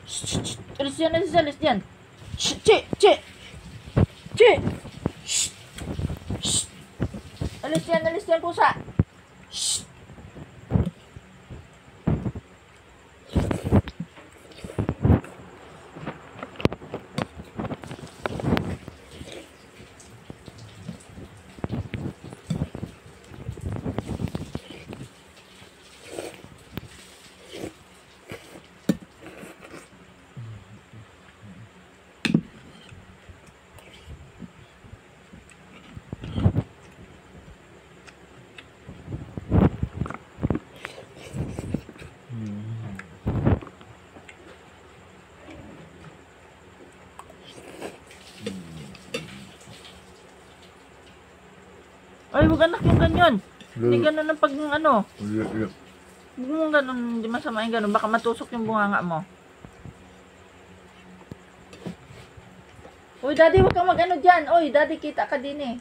Alis yan, alis yan, alis yan. Che, che. Che. Alis yan, pusa. Ay, huwag anak yung ganyan. Hindi ganun ang pag ano. Huwag mo ganun, hindi masama yung ganun. Baka matusok yung bunganga mo. Uy, daddy, huwag kang mag-ano dyan. Uy, daddy, kita ka din eh.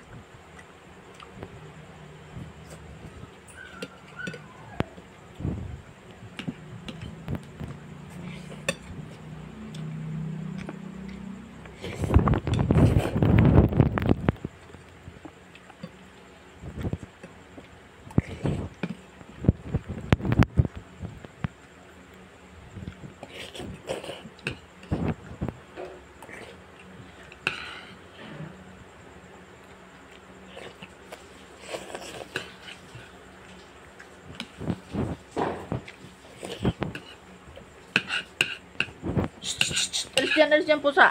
Alis yan, pusa.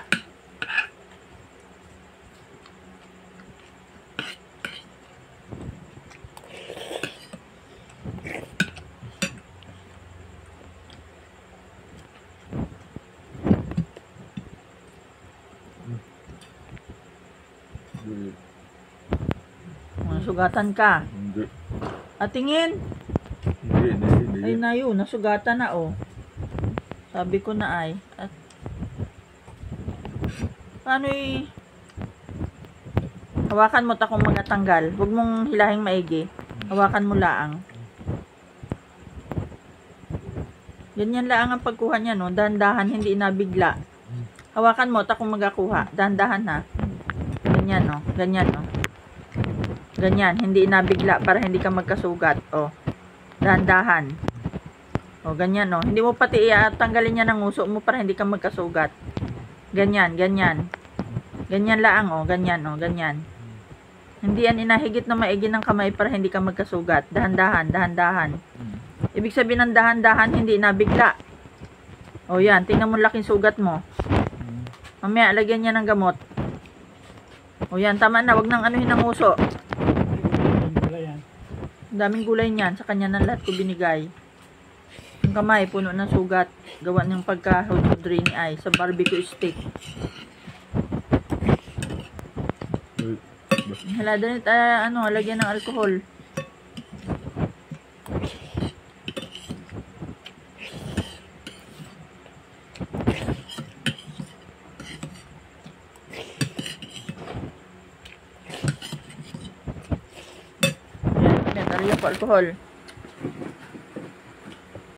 Nasugatan ka. Hindi. At tingin. Hindi. Ay na yun, nasugatan na oh. Sabi ko na ay. At paano hawakan mo takong mga tanggal. Huwag mong hilahing maigi. Hawakan mo laang. Ganyan laang ang pagkuha niya, no? Dahan-dahan, hindi inabigla. Hawakan mo takong magakuha. Dahan-dahan ha. Ganyan, no? Ganyan, no? Ganyan, hindi inabigla para hindi ka magkasugat. Oh. Dahan-dahan. Oh, ganyan, no? Hindi mo pati tanggalin niya ng uso mo para hindi ka magkasugat. Ganyan, ganyan. Ganyan laang, oh. Ganyan, oh. Ganyan. Hindi yan inahigit na maigi ng kamay para hindi ka magkasugat. Dahan-dahan, dahan-dahan. Ibig sabihin ng dahan-dahan, hindi nabigla. O yan, tingnan mo laking sugat mo. Mamaya, lagyan niya ng gamot. O yan, tama na. Wag nang anuhin ng uso. Daming gulay niyan. Sa kanya na lahat ko binigay. Yung kamay, puno ng sugat. Gawa ng pagka-hudry ni ay sa barbecue steak. Hala, danit, lagyan ng alcohol. Ayan, lagyan po alcohol.